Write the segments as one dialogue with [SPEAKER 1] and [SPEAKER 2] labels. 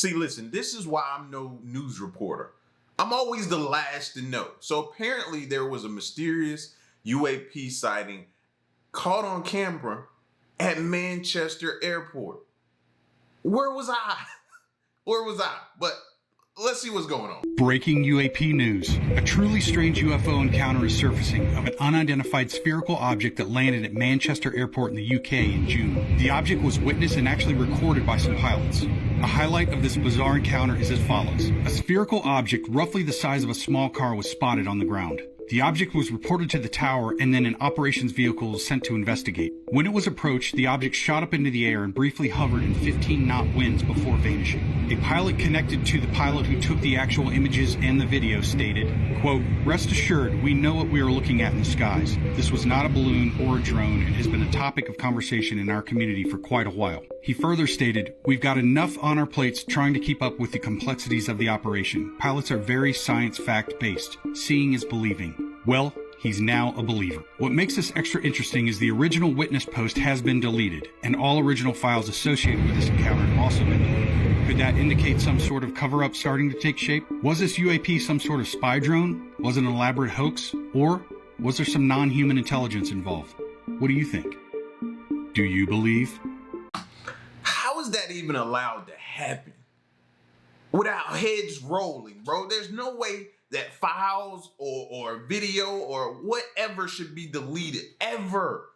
[SPEAKER 1] See, listen, this is why I'm no news reporter. I'm always the last to know. So apparently there was a mysterious UAP sighting caught on camera at Manchester Airport. Where was I? Where was I? But let's see what's going on.
[SPEAKER 2] Breaking UAP news. A truly strange UFO encounter is surfacing of an unidentified spherical object that landed at Manchester Airport in the UK in June. The object was witnessed and actually recorded by some pilots. A highlight of this bizarre encounter is as follows. A spherical object roughly the size of a small car was spotted on the ground. The object was reported to the tower and then an operations vehicle was sent to investigate. When it was approached, the object shot up into the air and briefly hovered in 15-knot winds before vanishing. A pilot connected to the pilot who took the actual images and the video stated, quote, "Rest assured, we know what we are looking at in the skies. This was not a balloon or a drone and has been a topic of conversation in our community for quite a while." He further stated, "We've got enough on our plates trying to keep up with the complexities of the operation. Pilots are very science fact based. Seeing is believing." Well, he's now a believer. What makes this extra interesting is the original witness post has been deleted, and all original files associated with this encounter have also been deleted. Could that indicate some sort of cover-up starting to take shape? Was this UAP some sort of spy drone? Was it an elaborate hoax? Or was there some non-human intelligence involved? What do you think? Do you believe?
[SPEAKER 1] How is that even allowed to happen? Without heads rolling, bro. There's no way that files or video or whatever should be deleted ever.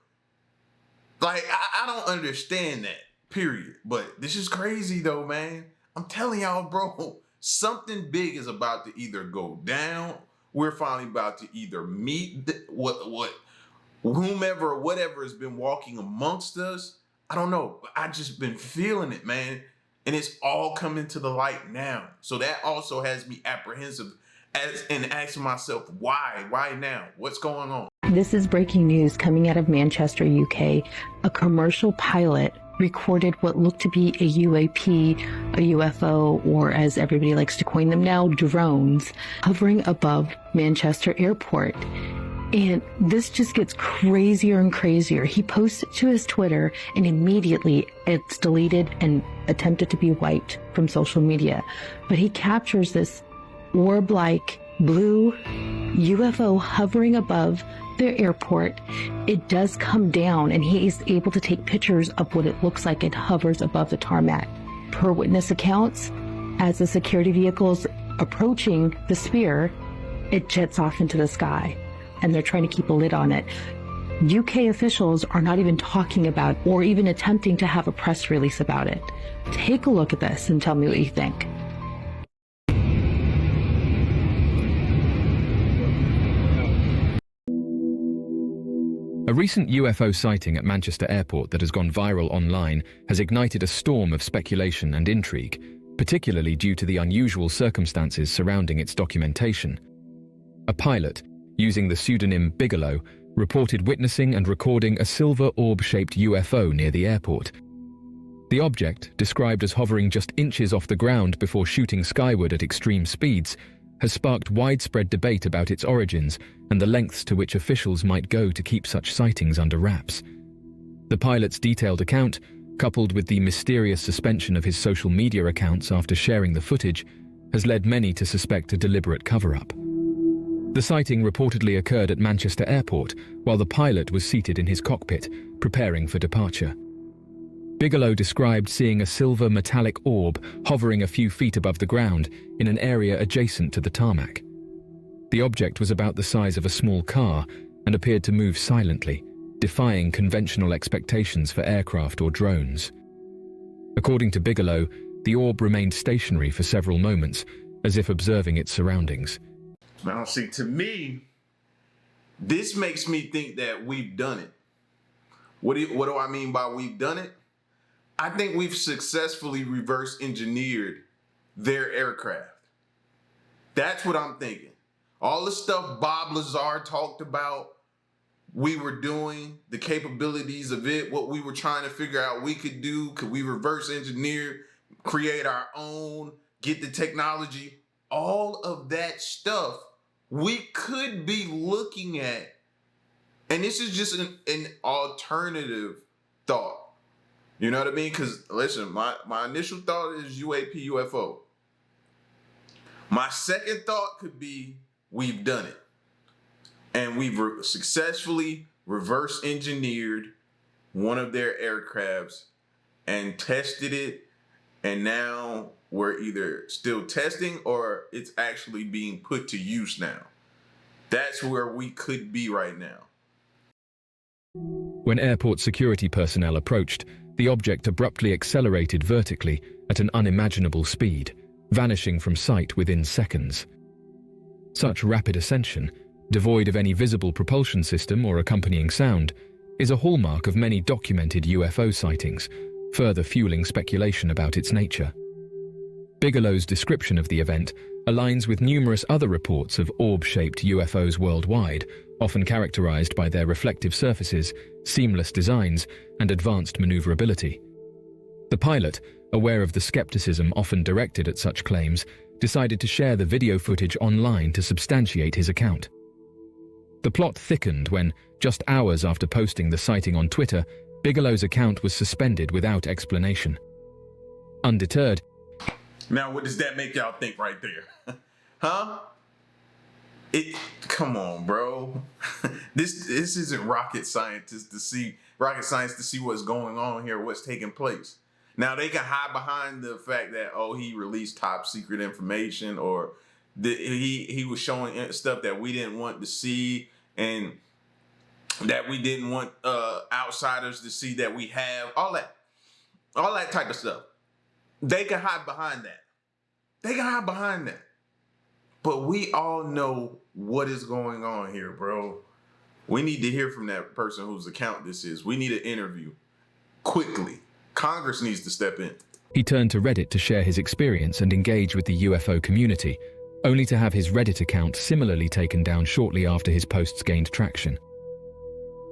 [SPEAKER 1] Like, I don't understand that, period. But this is crazy though, man. I'm telling y'all, bro, something big is about to either go down. We're finally about to either meet whomever or whatever has been walking amongst us. I don't know, but I just been feeling it, man. And it's all coming to the light now. So that also has me apprehensive and asking myself, why? Why now? What's going on?
[SPEAKER 3] This is breaking news coming out of Manchester, UK. A commercial pilot recorded what looked to be a UAP, a UFO, or as everybody likes to coin them now, drones, hovering above Manchester Airport. And this just gets crazier and crazier. He posts it to his Twitter and immediately it's deleted and attempted to be wiped from social media. But he captures this orb-like blue UFO hovering above the airport. It does come down and he is able to take pictures of what it looks like it hovers above the tarmac. Per witness accounts, as the security vehicle's approaching the sphere, it jets off into the sky and they're trying to keep a lid on it. UK officials are not even talking about or even attempting to have a press release about it. Take a look at this and tell me what you think.
[SPEAKER 4] A recent UFO sighting at Manchester Airport that has gone viral online has ignited a storm of speculation and intrigue, particularly due to the unusual circumstances surrounding its documentation. A pilot, using the pseudonym Bigelow, reported witnessing and recording a silver orb-shaped UFO near the airport. The object, described as hovering just inches off the ground before shooting skyward at extreme speeds, has sparked widespread debate about its origins and the lengths to which officials might go to keep such sightings under wraps. The pilot's detailed account, coupled with the mysterious suspension of his social media accounts after sharing the footage, has led many to suspect a deliberate cover-up. The sighting reportedly occurred at Manchester Airport while the pilot was seated in his cockpit, preparing for departure. Bigelow described seeing a silver metallic orb hovering a few feet above the ground in an area adjacent to the tarmac. The object was about the size of a small car and appeared to move silently, defying conventional expectations for aircraft or drones. According to Bigelow, the orb remained stationary for several moments, as if observing its surroundings.
[SPEAKER 1] Now, see, to me, this makes me think that we've done it. What do I mean by we've done it? I think we've successfully reverse engineered their aircraft. That's what I'm thinking. All the stuff Bob Lazar talked about, we were doing, the capabilities of it, what we were trying to figure out we could do. Could we reverse engineer, create our own, get the technology? All of that stuff we could be looking at. And this is just an alternative thought. You know what I mean? Because listen, my initial thought is UAP, UFO. My second thought could be we've done it. And we've successfully reverse engineered one of their aircrafts and tested it. And now we're either still testing or it's actually being put to use now. That's where we could be right now.
[SPEAKER 4] When airport security personnel approached, the object abruptly accelerated vertically at an unimaginable speed, vanishing from sight within seconds. Such rapid ascension, devoid of any visible propulsion system or accompanying sound, is a hallmark of many documented UFO sightings, further fueling speculation about its nature. Bigelow's description of the event aligns with numerous other reports of orb-shaped UFOs worldwide, often characterized by their reflective surfaces, seamless designs, and advanced maneuverability. The pilot, aware of the skepticism often directed at such claims, decided to share the video footage online to substantiate his account. The plot thickened when, just hours after posting the sighting on Twitter, Bigelow's account was suspended without explanation. Undeterred,
[SPEAKER 1] now what does that make y'all think right there? Huh? Come on, bro. This isn't rocket science to see what's going on here, what's taking place. Now they can hide behind the fact that, oh, he released top secret information, or he was showing stuff that we didn't want to see, and that we didn't want outsiders to see that we have, all that type of stuff. They can hide behind that. But we all know what is going on here, bro. We need to hear from that person whose account this is. We need an interview quickly. Congress needs to step in.
[SPEAKER 4] he turned to Reddit to share his experience and engage with the UFO community, only to have his Reddit account similarly taken down shortly after his posts gained traction.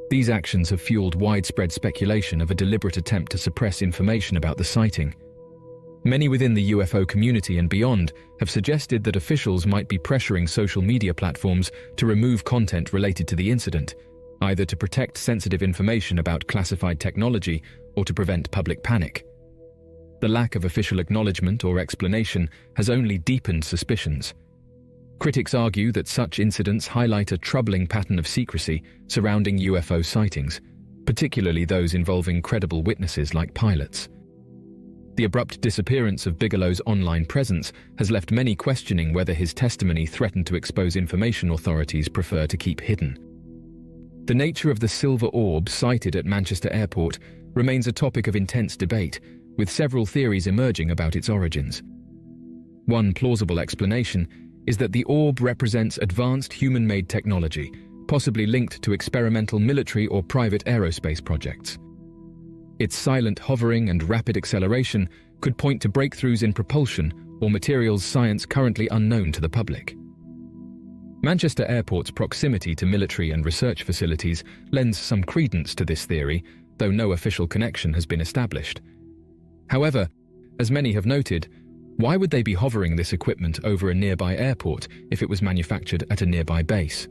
[SPEAKER 4] These actions have fueled widespread speculation of a deliberate attempt to suppress information about the sighting. Many within the UFO community and beyond have suggested that officials might be pressuring social media platforms to remove content related to the incident, either to protect sensitive information about classified technology or to prevent public panic. The lack of official acknowledgement or explanation has only deepened suspicions. Critics argue that such incidents highlight a troubling pattern of secrecy surrounding UFO sightings, particularly those involving credible witnesses like pilots. The abrupt disappearance of Bigelow's online presence has left many questioning whether his testimony threatened to expose information authorities prefer to keep hidden. The nature of the silver orb sighted at Manchester Airport remains a topic of intense debate, with several theories emerging about its origins. One plausible explanation is that the orb represents advanced human-made technology, possibly linked to experimental military or private aerospace projects. Its silent hovering and rapid acceleration could point to breakthroughs in propulsion or materials science currently unknown to the public. Manchester Airport's proximity to military and research facilities lends some credence to this theory, though no official connection has been established. However, as many have noted, why would they be hovering this equipment over a nearby airport if it was manufactured at a nearby base?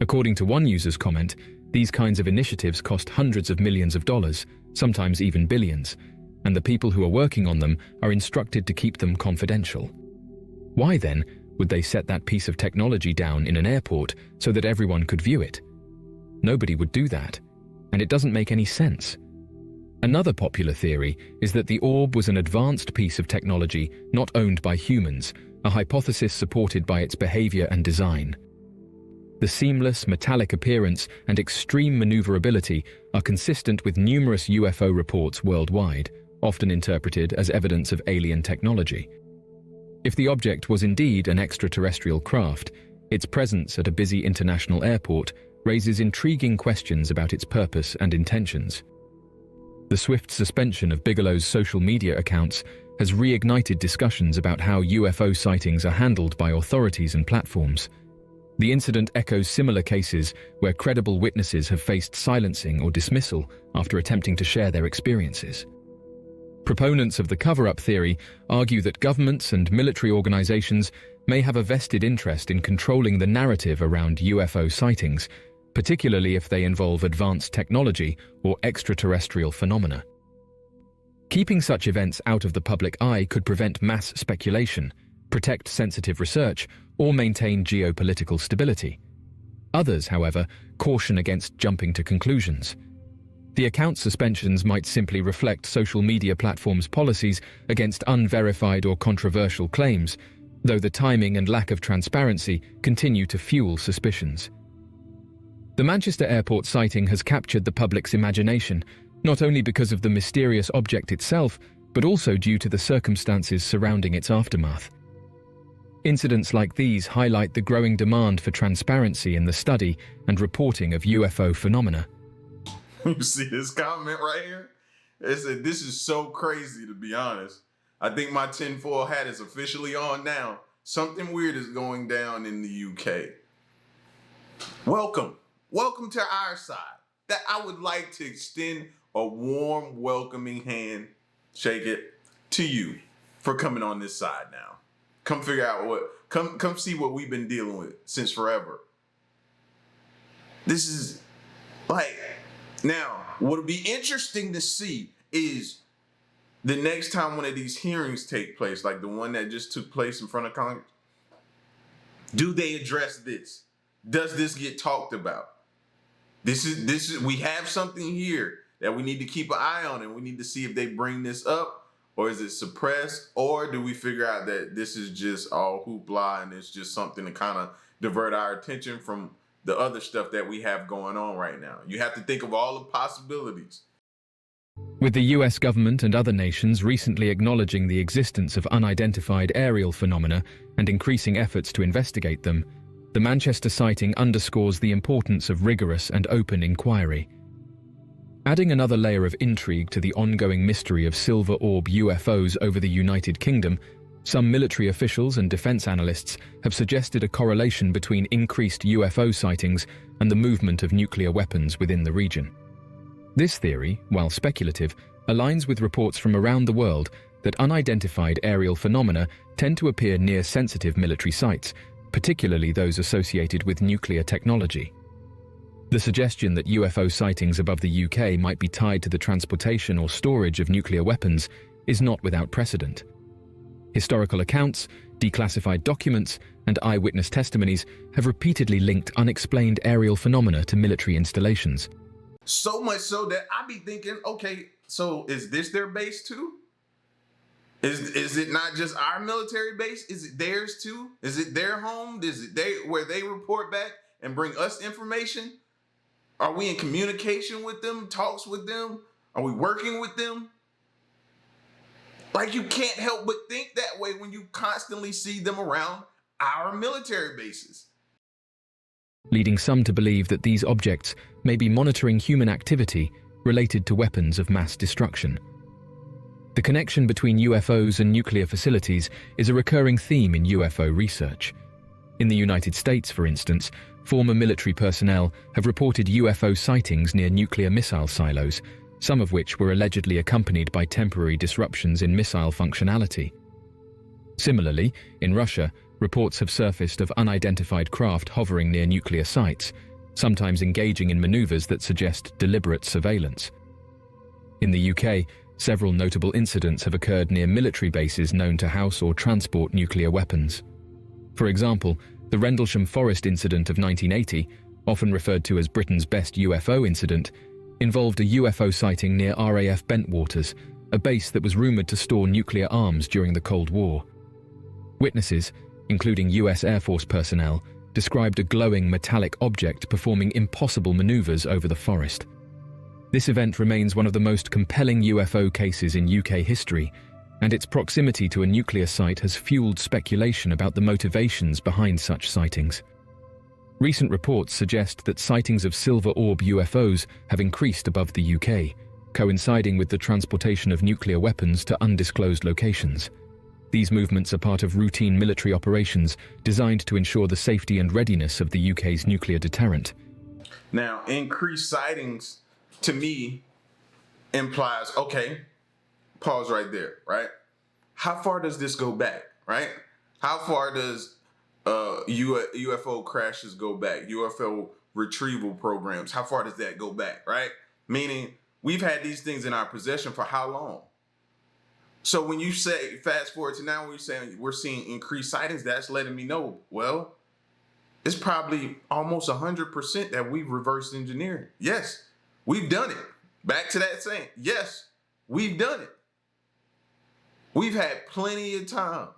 [SPEAKER 4] According to one user's comment, these kinds of initiatives cost hundreds of millions of dollars, sometimes even billions, and the people who are working on them are instructed to keep them confidential. Why then would they set that piece of technology down in an airport so that everyone could view it? Nobody would do that, and it doesn't make any sense. Another popular theory is that the orb was an advanced piece of technology not owned by humans, a hypothesis supported by its behavior and design. The seamless, metallic appearance and extreme maneuverability are consistent with numerous UFO reports worldwide, often interpreted as evidence of alien technology. If the object was indeed an extraterrestrial craft, its presence at a busy international airport raises intriguing questions about its purpose and intentions. The swift suspension of Bigelow's social media accounts has reignited discussions about how UFO sightings are handled by authorities and platforms. The incident echoes similar cases where credible witnesses have faced silencing or dismissal after attempting to share their experiences. Proponents of the cover-up theory argue that governments and military organizations may have a vested interest in controlling the narrative around UFO sightings, particularly if they involve advanced technology or extraterrestrial phenomena. Keeping such events out of the public eye could prevent mass speculation, protect sensitive research, or maintain geopolitical stability. Others, however, caution against jumping to conclusions. The account suspensions might simply reflect social media platforms' policies against unverified or controversial claims, though the timing and lack of transparency continue to fuel suspicions. The Manchester Airport sighting has captured the public's imagination, not only because of the mysterious object itself, but also due to the circumstances surrounding its aftermath. Incidents like these highlight the growing demand for transparency in the study and reporting of UFO phenomena.
[SPEAKER 1] You see this comment right here? It said, "This is so crazy, to be honest. I think my tinfoil hat is officially on now. Something weird is going down in the UK." Welcome to our side. That I would like to extend a warm, welcoming hand, shake it, to you for coming on this side now. Come figure out come see what we've been dealing with since forever. This is now, what'll be interesting to see is the next time one of these hearings take place, like the one that just took place in front of Congress. Do they address this? Does this get talked about? This is we have something here that we need to keep an eye on, and we need to see if they bring this up, or is it suppressed, or do we figure out that this is just all hoopla and it's just something to kind of divert our attention from the other stuff that we have going on right now? You have to think of all the possibilities.
[SPEAKER 4] With the US government and other nations recently acknowledging the existence of unidentified aerial phenomena and increasing efforts to investigate them, the Manchester sighting underscores the importance of rigorous and open inquiry. Adding another layer of intrigue to the ongoing mystery of silver orb UFOs over the United Kingdom, some military officials and defense analysts have suggested a correlation between increased UFO sightings and the movement of nuclear weapons within the region. This theory, while speculative, aligns with reports from around the world that unidentified aerial phenomena tend to appear near sensitive military sites, particularly those associated with nuclear technology. The suggestion that UFO sightings above the UK might be tied to the transportation or storage of nuclear weapons is not without precedent. Historical accounts, declassified documents, and eyewitness testimonies have repeatedly linked unexplained aerial phenomena to military installations.
[SPEAKER 1] So much so that I be thinking, okay, so is this their base too? Is it not just our military base? Is it theirs too? Is it their home? Is it where they report back and bring us information? Are we in communication with them, talks with them? Are we working with them? Like, you can't help but think that way when you constantly see them around our military bases.
[SPEAKER 4] Leading some to believe that these objects may be monitoring human activity related to weapons of mass destruction. The connection between UFOs and nuclear facilities is a recurring theme in UFO research. In the United States, for instance, former military personnel have reported UFO sightings near nuclear missile silos, some of which were allegedly accompanied by temporary disruptions in missile functionality. Similarly, in Russia, reports have surfaced of unidentified craft hovering near nuclear sites, sometimes engaging in maneuvers that suggest deliberate surveillance. In the UK, several notable incidents have occurred near military bases known to house or transport nuclear weapons. For example, the Rendlesham Forest incident of 1980, often referred to as Britain's best UFO incident, involved a UFO sighting near RAF Bentwaters, a base that was rumoured to store nuclear arms during the Cold War. Witnesses, including US Air Force personnel, described a glowing metallic object performing impossible maneuvers over the forest. This event remains one of the most compelling UFO cases in UK history, and its proximity to a nuclear site has fueled speculation about the motivations behind such sightings. Recent reports suggest that sightings of silver orb UFOs have increased above the UK, coinciding with the transportation of nuclear weapons to undisclosed locations. These movements are part of routine military operations designed to ensure the safety and readiness of the UK's nuclear deterrent.
[SPEAKER 1] Now, increased sightings, to me, implies, okay, pause right there, right? How far does this go back, right? How far does UFO crashes go back? UFO retrieval programs, how far does that go back, right? Meaning, we've had these things in our possession for how long? So when you say, fast forward to now, when you're saying we're seeing increased sightings, that's letting me know, well, it's probably almost 100% that we've reversed engineered. Yes, we've done it. Back to that saying, yes, we've done it. We've had plenty of time.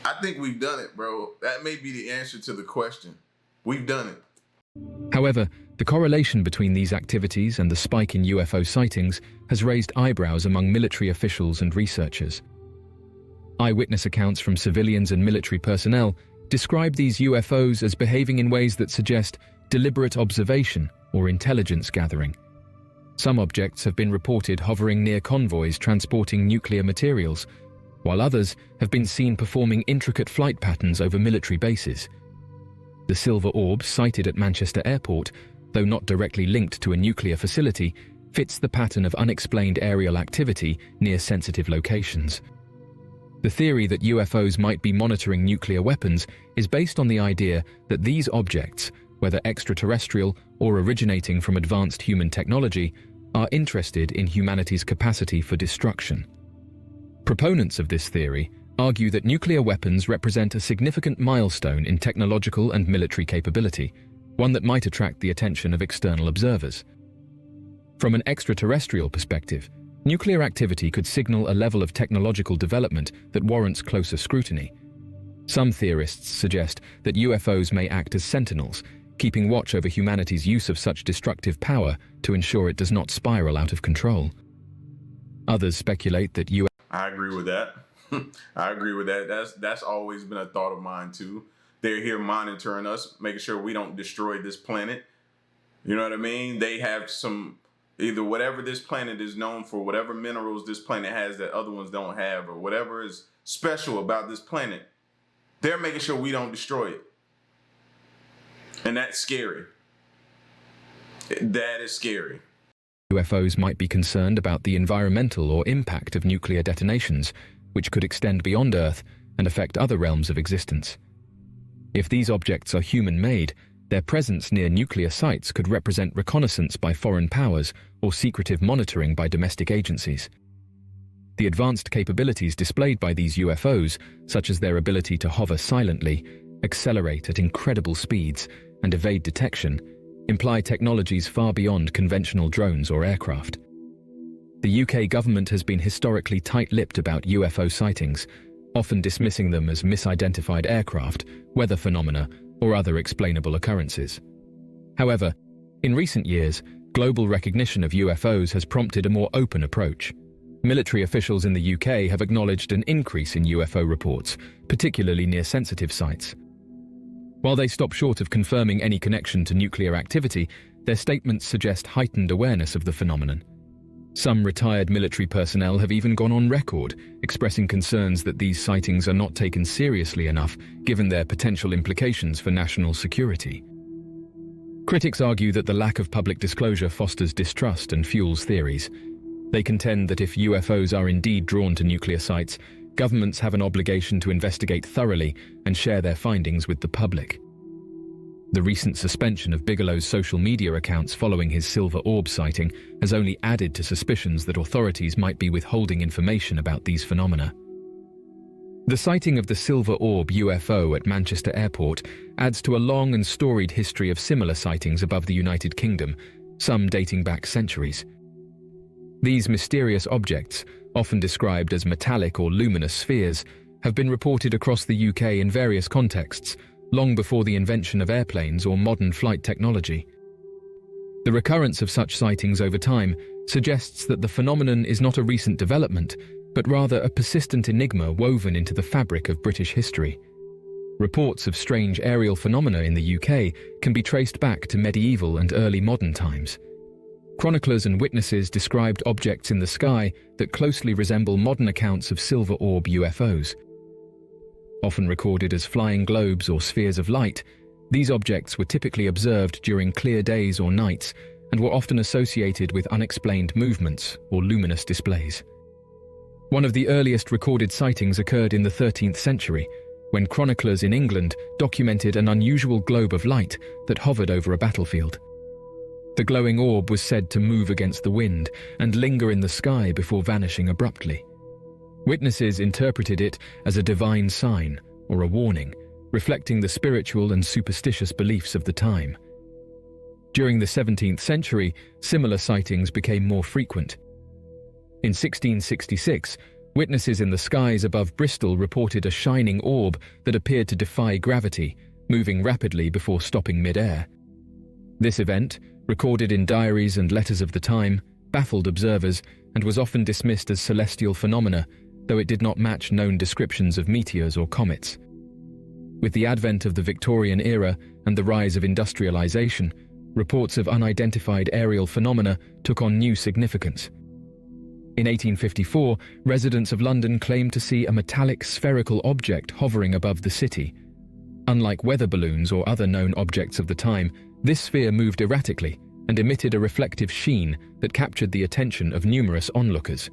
[SPEAKER 1] I think we've done it, bro. That may be the answer to the question. We've done it.
[SPEAKER 4] However, the correlation between these activities and the spike in UFO sightings has raised eyebrows among military officials and researchers. Eyewitness accounts from civilians and military personnel describe these UFOs as behaving in ways that suggest deliberate observation or intelligence gathering. Some objects have been reported hovering near convoys transporting nuclear materials, while others have been seen performing intricate flight patterns over military bases. The silver orb sighted at Manchester Airport, though not directly linked to a nuclear facility, fits the pattern of unexplained aerial activity near sensitive locations. The theory that UFOs might be monitoring nuclear weapons is based on the idea that these objects, whether extraterrestrial or originating from advanced human technology, are interested in humanity's capacity for destruction. Proponents of this theory argue that nuclear weapons represent a significant milestone in technological and military capability, one that might attract the attention of external observers. From an extraterrestrial perspective, nuclear activity could signal a level of technological development that warrants closer scrutiny. Some theorists suggest that UFOs may act as sentinels, keeping watch over humanity's use of such destructive power to ensure it does not spiral out of control. Others speculate that
[SPEAKER 1] I agree with that. I agree with that. That's always been a thought of mine too. They're here monitoring us, making sure we don't destroy this planet. You know what I mean? They have some, either whatever this planet is known for, whatever minerals this planet has that other ones don't have, or whatever is special about this planet, they're making sure we don't destroy it. And that's scary. That is scary.
[SPEAKER 4] UFOs might be concerned about the environmental or impact of nuclear detonations, which could extend beyond Earth and affect other realms of existence. If these objects are human-made, their presence near nuclear sites could represent reconnaissance by foreign powers or secretive monitoring by domestic agencies. The advanced capabilities displayed by these UFOs, such as their ability to hover silently, accelerate at incredible speeds, and evade detection, imply technologies far beyond conventional drones or aircraft. The UK government has been historically tight-lipped about UFO sightings, often dismissing them as misidentified aircraft, weather phenomena, or other explainable occurrences. However, in recent years, global recognition of UFOs has prompted a more open approach. Military officials in the UK have acknowledged an increase in UFO reports, particularly near sensitive sites. While they stop short of confirming any connection to nuclear activity, their statements suggest heightened awareness of the phenomenon. Some retired military personnel have even gone on record, expressing concerns that these sightings are not taken seriously enough given their potential implications for national security. Critics argue that the lack of public disclosure fosters distrust and fuels theories. They contend that if UFOs are indeed drawn to nuclear sites, governments have an obligation to investigate thoroughly and share their findings with the public. The recent suspension of Bigelow's social media accounts following his silver orb sighting has only added to suspicions that authorities might be withholding information about these phenomena. The sighting of the silver orb UFO at Manchester Airport adds to a long and storied history of similar sightings above the United Kingdom, some dating back centuries. These mysterious objects, often described as metallic or luminous spheres, have been reported across the UK in various contexts, long before the invention of airplanes or modern flight technology. The recurrence of such sightings over time suggests that the phenomenon is not a recent development, but rather a persistent enigma woven into the fabric of British history. Reports of strange aerial phenomena in the UK can be traced back to medieval and early modern times. Chroniclers and witnesses described objects in the sky that closely resemble modern accounts of silver orb UFOs. Often recorded as flying globes or spheres of light, these objects were typically observed during clear days or nights and were often associated with unexplained movements or luminous displays. One of the earliest recorded sightings occurred in the 13th century, when chroniclers in England documented an unusual globe of light that hovered over a battlefield. The glowing orb was said to move against the wind and linger in the sky before vanishing abruptly. Witnesses interpreted it as a divine sign or a warning, reflecting the spiritual and superstitious beliefs of the time. During the 17th century, similar sightings became more frequent. In 1666, witnesses in the skies above Bristol reported a shining orb that appeared to defy gravity, moving rapidly before stopping mid-air. This event, recorded in diaries and letters of the time, baffled observers and was often dismissed as celestial phenomena, though it did not match known descriptions of meteors or comets. With the advent of the Victorian era and the rise of industrialization, reports of unidentified aerial phenomena took on new significance. In 1854, residents of London claimed to see a metallic spherical object hovering above the city. Unlike weather balloons or other known objects of the time, this sphere moved erratically and emitted a reflective sheen that captured the attention of numerous onlookers.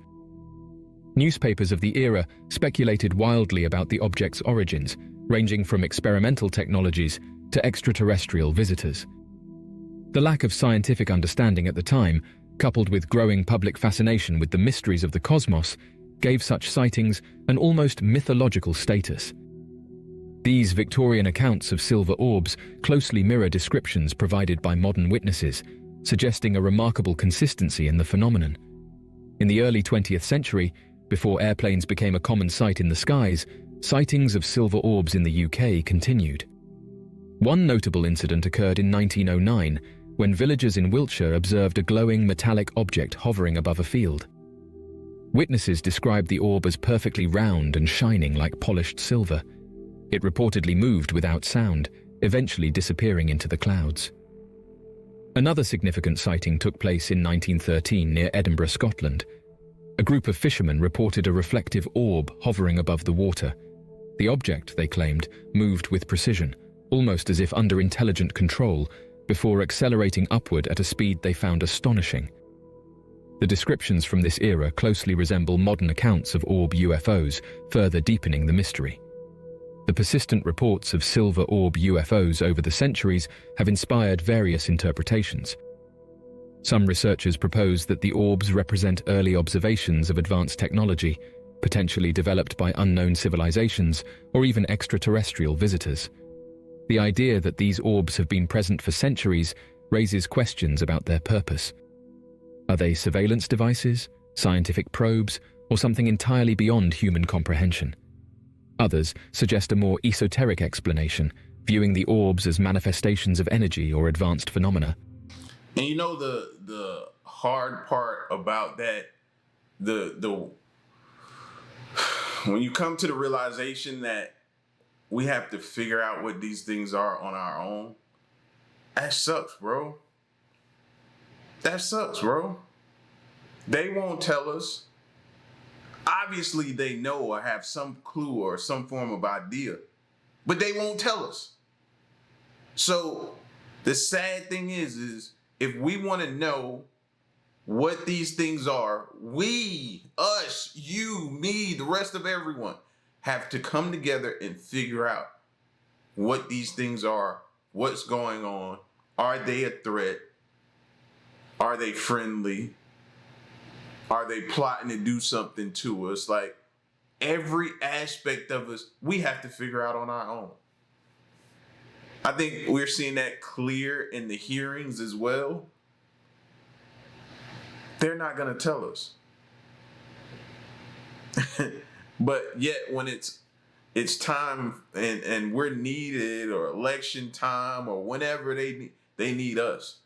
[SPEAKER 4] Newspapers of the era speculated wildly about the object's origins, ranging from experimental technologies to extraterrestrial visitors. The lack of scientific understanding at the time, coupled with growing public fascination with the mysteries of the cosmos, gave such sightings an almost mythological status. These Victorian accounts of silver orbs closely mirror descriptions provided by modern witnesses, suggesting a remarkable consistency in the phenomenon. In the early 20th century, before airplanes became a common sight in the skies, sightings of silver orbs in the UK continued. One notable incident occurred in 1909, when villagers in Wiltshire observed a glowing metallic object hovering above a field. Witnesses described the orb as perfectly round and shining like polished silver. It reportedly moved without sound, eventually disappearing into the clouds. Another significant sighting took place in 1913 near Edinburgh, Scotland. A group of fishermen reported a reflective orb hovering above the water. The object, they claimed, moved with precision, almost as if under intelligent control, before accelerating upward at a speed they found astonishing. The descriptions from this era closely resemble modern accounts of orb UFOs, further deepening the mystery. The persistent reports of silver orb UFOs over the centuries have inspired various interpretations. Some researchers propose that the orbs represent early observations of advanced technology, potentially developed by unknown civilizations or even extraterrestrial visitors. The idea that these orbs have been present for centuries raises questions about their purpose. Are they surveillance devices, scientific probes, or something entirely beyond human comprehension? Others suggest a more esoteric explanation, viewing the orbs as manifestations of energy or advanced phenomena.
[SPEAKER 1] And you know the hard part about that, the when you come to the realization that we have to figure out what these things are on our own, that sucks, bro. That sucks, bro. They won't tell us. Obviously, they know or have some clue or some form of idea, but they won't tell us. So the sad thing is if we want to know what these things are, we, us, you, me, the rest of everyone, have to come together and figure out what these things are, what's going on. Are they a threat? Are they friendly? Are they plotting to do something to us? Like, every aspect of us, we have to figure out on our own. I think we're seeing that clear in the hearings as well. They're not going to tell us. But yet when it's time and we're needed, or election time, or whenever they need us.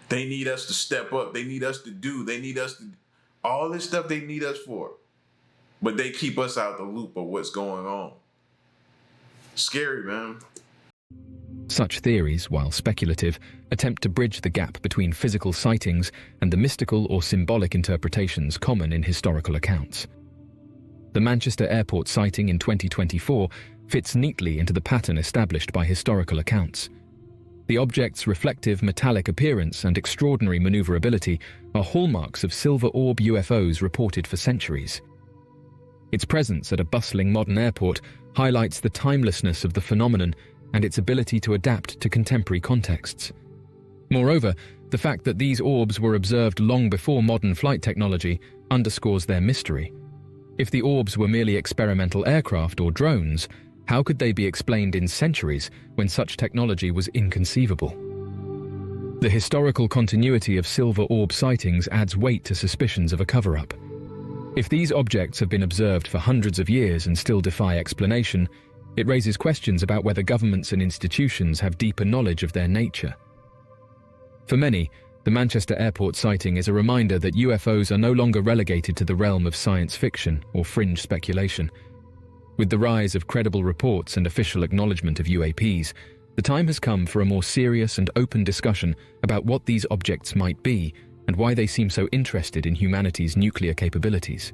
[SPEAKER 1] They need us to step up. They need us to do. They need us to all this stuff they need us for. But they keep us out the loop of what's going on. Scary, man.
[SPEAKER 4] Such theories, while speculative, attempt to bridge the gap between physical sightings and the mystical or symbolic interpretations common in historical accounts. The Manchester Airport sighting in 2024 fits neatly into the pattern established by historical accounts. The object's reflective metallic appearance and extraordinary maneuverability are hallmarks of silver orb UFOs reported for centuries. Its presence at a bustling modern airport highlights the timelessness of the phenomenon and its ability to adapt to contemporary contexts. Moreover, the fact that these orbs were observed long before modern flight technology underscores their mystery. If the orbs were merely experimental aircraft or drones, how could they be explained in centuries when such technology was inconceivable? The historical continuity of silver orb sightings adds weight to suspicions of a cover-up. If these objects have been observed for hundreds of years and still defy explanation, it raises questions about whether governments and institutions have deeper knowledge of their nature. For many, the Manchester Airport sighting is a reminder that UFOs are no longer relegated to the realm of science fiction or fringe speculation. With the rise of credible reports and official acknowledgement of UAPs, the time has come for a more serious and open discussion about what these objects might be and why they seem so interested in humanity's nuclear capabilities.